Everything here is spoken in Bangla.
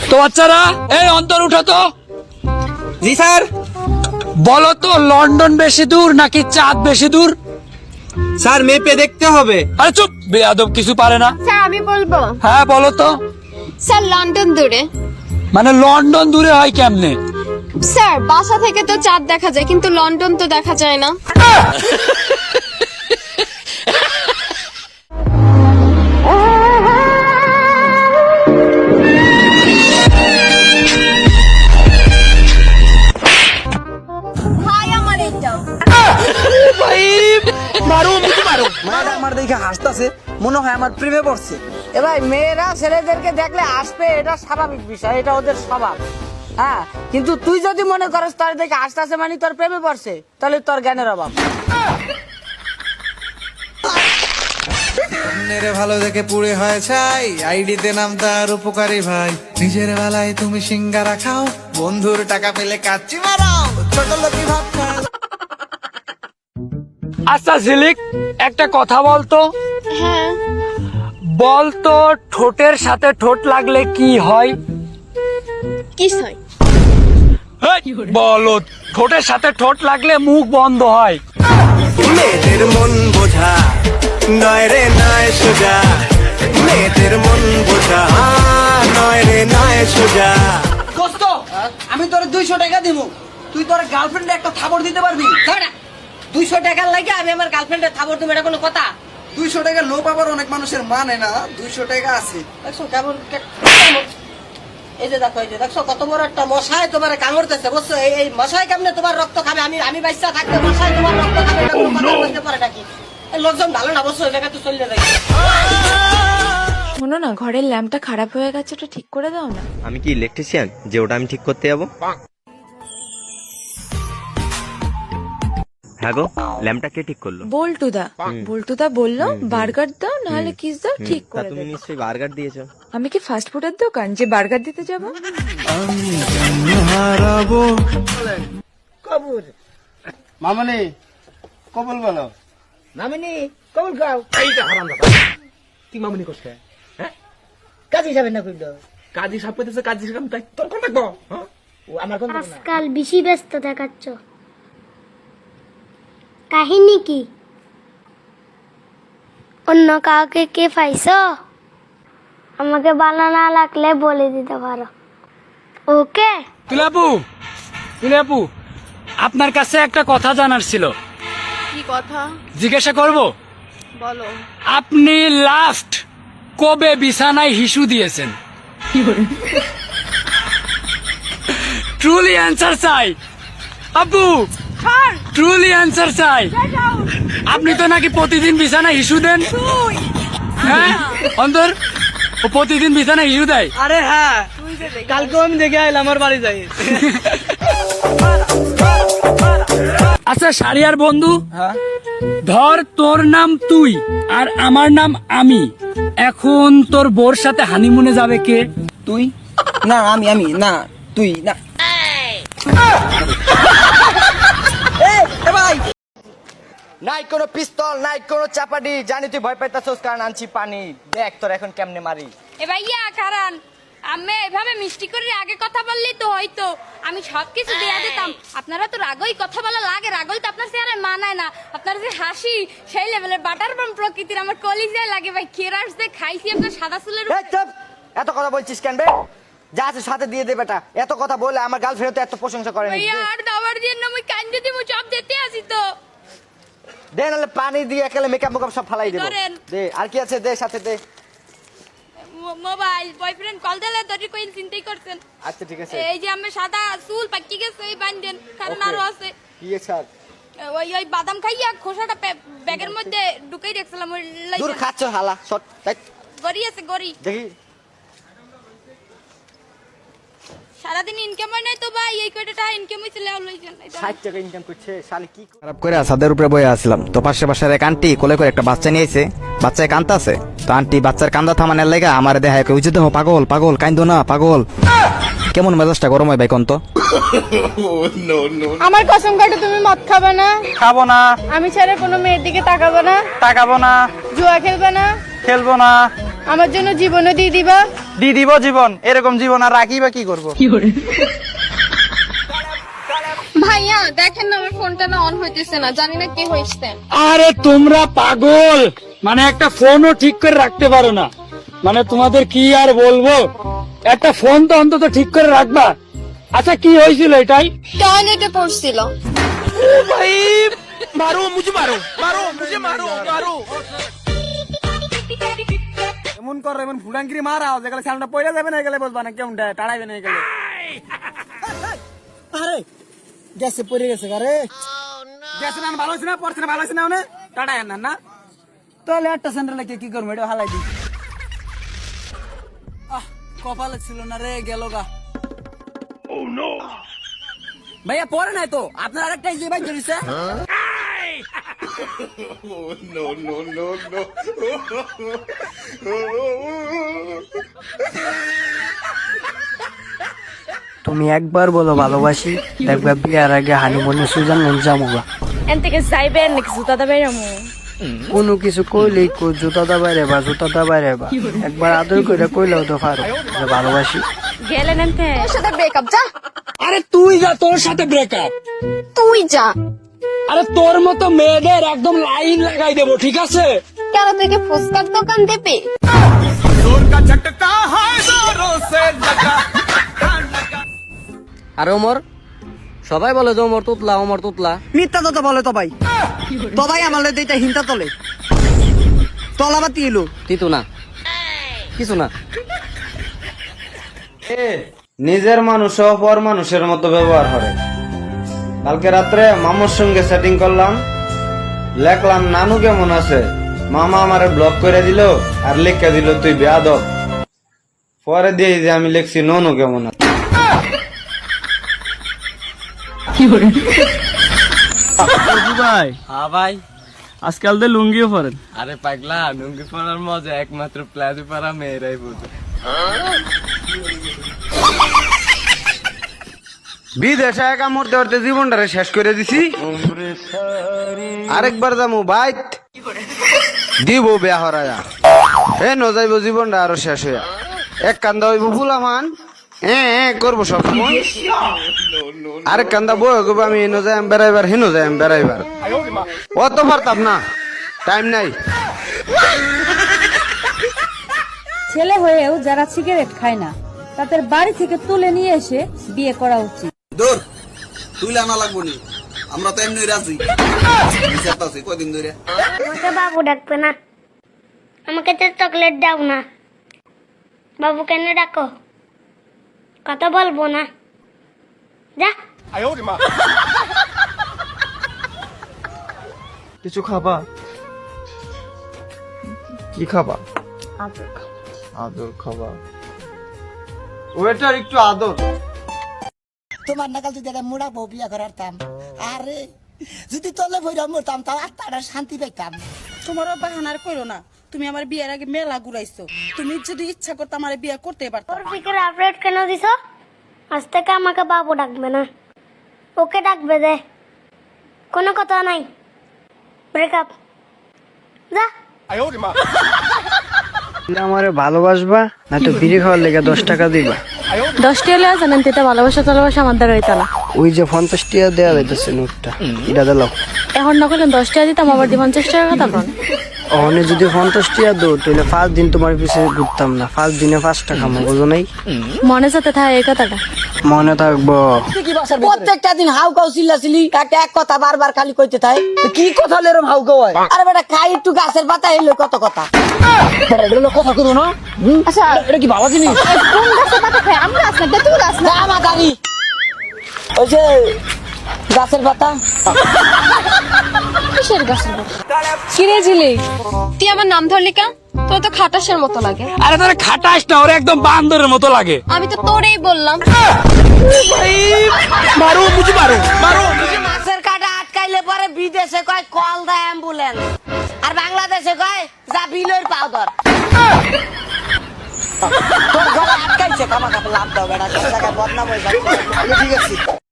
তো বাচ্চারা এই অন্তর উঠো তো। জি স্যার। বলো তো লন্ডন বেশি দূর নাকি চাঁদ বেশি দূর? স্যার মেপে দেখতে হবে। আরে চুপ, বেয়াদব কিছু পারে না। স্যার আমি বলবো। হ্যাঁ বলো তো। স্যার লন্ডন দূরে। মানে লন্ডন দূরে হয় কেমনে? স্যার বাসা থেকে তো চাঁদ দেখা যায় কিন্তু লন্ডন তো দেখা যায় না। ভাই আমার এইটা আমার দেখে হাসতাছে, মনে হয় আমার প্রেমে পড়ছে। এ ভাই মেয়েরা ছেলেদেরকে দেখলে আসবে, এটা স্বাভাবিক বিষয়, এটা ওদের স্বভাব। হ্যাঁ, কিন্তু তুই যদি মনে করস তোর দেখে আসতেছে মানে তোর প্রেমে পড়ছে, তাহলে তোর জ্ঞানের অভাব। মেরে ভালো দেখে পুড়ে হয় ছাই, আইডিতে নাম তার উপকারী ভাই। নিজের বেলায় তুমি সিঙ্গারা খাও, বন্ধুর টাকা পেলে কাচ্চি মারাও, ছোট লোকই ভাব খাও। আচ্ছা ঝিলিক, একটা কথা বলতো। হ্যাঁ বলতো ঠোঁটের সাথে ঠোঁট লাগলে কি হয়? কি হয়? বলো, ঠোঁটের সাথে ঠোঁট লাগলে মুখ বন্ধ হয়। মেয়েদের মন বোঝা নয় রে নয় সোজা, মেয়েদের মন বোঝা নয় রে নয় সোজা। দোস্ত, আমি তোর 200 টাকা দিব, তুই তোর গার্লফ্রেন্ডে একটা থাবড় দিতে পারবি? 200 টাকার লাগে আমি আমার গার্লফ্রেন্ডের থাবড় দেবো, এটা কোনো কথা? 200 টাকা লোভ আবার অনেক মানুষের মানে না, 200 টাকা আছে। দেখছো কেমন এই যে দেখো, এই যে দেখছো কত বড় একটা মশাই তোমার কামড়তেছে, বুঝছো? এই মশাই কেমনে তোমার রক্ত খাবে? আমি বাচ্চা থাকতে মশাই তোমার রক্ত খাবে, এটা কোনো কথা বলতে পারে নাকি? এই লোকজন ভালো না, বুঝছো? এই জায়গায় তো চলে যাই। শোনো না, ঘরের ল্যাম্পটা খারাপ হয়ে গেছে, ওটা ঠিক করে দাও না। আমি কি ইলেকট্রিশিয়ান যে ওটা আমি ঠিক করতে যাবো? হ্যাঁ গো, ল্যাম্পটা কে ঠিক করলো? বল্টুদা। বল্টুদা বললো বার্গার দাও নাহলে কিস দাও, ঠিক তা করে তুমি দেবে। নিশ্চয়ই বার্গার দিয়েছো। আমি কি ফাস্ট ফুডের দোকান যে বার্গার দিতে যাব? হারাবো কবুল মামনি কবুল বলো। মামিনি কবুল গাও। এইটা হারাম দাদা, কি মামনি করছে? হ্যাঁ, কাজী যাবেন না কইলো? কাজী সাপ পেতেছে, কাজী সাপ তাই তোর কোন থাকবো? ও আমার কোন না। আজকাল বেশি ব্যস্ত দেখাচ্ছ, কাহিনী কি? অন্য কাউকে কে পাইছ? আমাকে ভালো না লাগলে বলে দিতে পারো, ওকে? তুলাপু, আপনার কাছে একটা কথা জানার ছিল। কি কথা? জিজ্ঞাসা করব? বলো। আপনি লাস্ট কবে বিছানায় হিসু দিয়েছেন? ট্রুলি অ্যান্সার চাই আপু, ট্রুলি অ্যান্সার চাই। আপনি তো নাকি প্রতিদিন বিছানায় হিসু দেন? হ্যাঁ অন্তর, ও প্রতিদিন বিছানায় হিসু দেয়? আরে হ্যাঁ, কালকে আমি দেখে আইলাম আমার বাড়ি যাই। আচ্ছা শারিয়ার বন্ধু, ধর তোর নাম তুই আর আমার নাম আমি, এখন তোর বোর সাথে হানিমুনে যাবে কে? তুই না, আমি না, তুই না। ভাই নাই কোনো পিস্তল, নাই কোনো চাপাটি, জানি তুই ভয় পাইতাছস কারণ আনছি পানি। দেখ তোর এখন কেমনে মারি। এ ভাইয়া কারণ আমি এভাবে মিষ্টি করে আগে কথা বললি তো হয়তো আমি সবকিছু দেয়া দিতাম। আপনারা তো রাগই কথা বলা লাগে, রাগই তো আপনার চেহারায় মানায় না। আপনার যে হাসি সেই লেভেলের বাটার বাম প্রকৃতির, আমার কলিজায় লাগে ভাই। কেরাস দিয়ে খাইছি আপনার সাদা চুলের। এই চুপ, এত কথা বলছিস কেন বে? যা আছে সাথে দিয়ে দে বেটা। এত কথা বলে আমার গার্লফ্রেন্ড তো এত প্রশংসা করে না। ভাইয়া আর দাবার জন্য আমি কান্দে দিব, সব দিতে আসি তো। দে নালে পানি দিয়ে একেলে মেকআপ মুকআপ সব ফালাই দেব। ধরেন। দে আর কি আছে, দে সাথে দে। মোবাইল বয়ফ্রেন্ড কল দিলে দড়ি কইল চিন্তাই করছেন। আচ্ছা ঠিক আছে। এই যে আমি সাদা চুল পাকি গেছে এই বান্ধেন, কারণ Okay. আরো আছে। কি আছে? ওই বাদাম খাইয়া খোসাটা ব্যাগের মধ্যে ঢুকাই রাখছিলাম। ওই দূর খাচ্ছ হালা শট। গড়ি আছে গড়ি। দেখি সারাদিন ইনকাম হয় নাই তো ভাই, এই কয়টা টাকা ইনকাম হইছে লেও লইছেন। 60 টাকা ইনকাম করছে শালি কি খারাপ করে ছাদের উপরে বসে আসলাম, তো পাশে পাশের এক আন্টি কোলে করে একটা বাচ্চা নিয়ে এসে বাচ্চায় কান্দতেছে। তো আন্টি বাচ্চার কান্দা থামানোর লেগে আমার দেখায় ওই যে দেখো পাগল পাগল কান্দো না পাগল। কেমন মেজাজটা গরম হয় ভাই কোন তো? আমার কসম কাটে তুমি মদ খাবে না? খাবো না। আমি ছাড়া কোনো মেয়ের দিকে তাকাবো না? তাকাবো না। জুয়া খেলবে না? খেলবো না। আমার জন্য জীবনও দিয়ে দিবা? দি দিব জীবন, এরকম জীবন আর রাখি বা কি করবো? ভাইয়া দেখেন না আমার ফোনটা না অন হইতেছে না, জানি না কি হয়েছে। আরে তোমরা পাগল, মানে একটা ফোনও ঠিক করে রাখতে পারো না, মানে তোমাদের কি আর বলবো, একটা ফোন তো অন্তত ঠিক করে রাখবা। আচ্ছা কি হয়েছিল এটাই? টয়লেটে পড়ছিল। এমন কর, এমন ফুলাঙ্গিরি মারাও যেগুলো সামনে পয়লা যাবে না, গেলে বলবা না কেমন টাড়াইবে না গেলে। আরে গ্যাসে পড়ে গেছে, আরে গ্যাসে না ভালো হয়েছে না, পড়ছে না ভালো হয়েছে না, টাড়াই না না, তাহলে একটা সেন্টার কি করবো, এটা হালাই দিই। কপালে ছিল না রে, গেল গা। ভাইয়া পরে নাই তো, আপনার আরেকটা যে ভাই ধরেছে। তুমি একবার বলো ভালোবাসি, দেখবা বিয়ার আগে হানিমুনে সুইজারল্যান্ড যামুগা। এন থেকে যাইবেন নাকি জুতা দা বেরামু? কোনো কিছু কইলেই জুতা দা বাইরে বা জুতা দা বাইরে বা, একবার আদর করে কইলেও তো পারো যে ভালোবাসি। গেলেন এনতে? তোর সাথে ব্রেকআপ, যা। আরে তুই যা, তোর সাথে ব্রেকআপ। তুই যা। আরে তোর মতো মেয়েদের একদম লাইন লাগাই দেবো, ঠিক আছে? কেন তুই কি ফুচকার দোকান দেবে? আর ওমর, সবাই বলে যে ওমর তুতলা, ওমর তুতলা। মিথ্যা তো বলে তো ভাই, তো ভাই আমার এইটা হিংসা তলে তলাবাতি এলো তিতু না, কিছু না। নিজের মানুষ পর মানুষের মতো ব্যবহার করে। কালকে রাত্রে মামুর সঙ্গে সেটিং করলাম, লেখলাম নানু কেমন আছে, মামা আমারে ব্লক করে দিল আর লিখে দিল তুই বেয়াদব। পরে দিয়ে যে আমি লিখছি ননু কেমন আছে। ভাই। হ্যাঁ ভাই। আজকাল তো লুঙ্গিও পরেন। আরে পাগলা, লুঙ্গি পরার মজা একমাত্র প্লাজো পরা মেয়েরাই বোঝে। বিদেশে একা মরতে মরতে জীবনটারে শেষ করে দিছি, আরেকবার যাবো বাইত দিব বেয়া হরায়া, হে ন যাইব জীবনটা আরো শেষ হইয়া। এক কান্দা হইব ফুলামান করবো সব সময়, আরেক কান্দা বই হইব আমি এনো যাই বেড়াইবার, হেনো যাই বেড়াইবার। অত পারতাম না, টাইম নাই। ছেলে হয়েও যারা সিগারেট খায় না, তাদের বাড়ি থেকে তুলে নিয়ে এসে বিয়ে করা উচিত। দূর তুই আনা লাগবো নি, আমরা তো এমনি রাজি। কদিন ধরে আমাকে বাবু ডাকবে না, আমাকে তো চকলেট দাও না। বাবু কেন ডাকো? কথা বলবো না, যা। কিছু খাবা? কি খাবা? আদর খাবা? ওয়েটার একটু আদর। তোমার নাকাল যদি একটা মুড়া বউ বিয়া করারতাম, আরে যদি তলে ভৈরা মরতাম তাও আত্মাটা শান্তি পাইতাম। তোমারও বাহানার করো না, তুমি আমার বিয়ের আগে মেলা ঘুরাইছো, তুমি যদি ইচ্ছা করতে আমার বিয়ে করতে পারতাম। ওর ফিকের আপডেট কেন দিছো? আজ থেকে আমাকে বাবু ডাকবে না, ওকে ডাকবে দে, কোনো কথা নাই। ব্রেকআপ, যা। আমারে ভালোবাসবা না তো বিড়ি খাওয়ার লেগে 10 টাকা দিবা। 10 টাকা লেগে জানেন তো, এটা ভালোবাসা টালোবাসা আমার দ্বারা হইতো না। ওই যে 50 টাকা দেওয়া যাইতেছে নোটটা, এটা দিলাম। এখন না করলেন 10 টাকা দিতাম, আবার 50 টাকা কথা বল। ওখানে যদি 50 টাকা দো তাহলে 5 দিন তোমার পিছিয়ে ঘুরতাম না, 5 দিনে 5 টাকা বুঝো নাই? মনে সাথে থাকে এই কথাটা। মনে থাকবো। প্রত্যেকটা দিন হাউ কাউ চিল্লাচিল্লি, একটা এক কথা বারবার খালি কইতে থাকে। কি কথা এরকম হাউ কাউ হয়? আরে বেটা খাই একটু গাছের পাতা এলো কত কথা। কথা করো না। আচ্ছা এটা কি ভালো জিনিস? কোন গাছে পাতা খায়? আমরা গাছ না, তেঁতুল গাছ না। আমার গাড়ি ওই যে গাছের পাতা। কিসের গাছের পাতা? কিরে ঝিলি, তুই আমার নাম ধরলি কেন? তোর তো খাটাসের মতো লাগে। আরে তোর খাটাস না, ওরা একদম বান্দরের মতো লাগে। আমি তো তোরেই বললাম। মাছের কাটা আটকাইলে পরে বিদেশে কয় কল দেয় অ্যাম্বুলেন্স, আর বাংলাদেশে কয় যা বিলের পাউডার। তোর গলা আটকাইছে, কামা কাপড় লাভ দাও বেটা, সব জায়গায় বদনাম হয়ে যাচ্ছে। ঠিক আছে।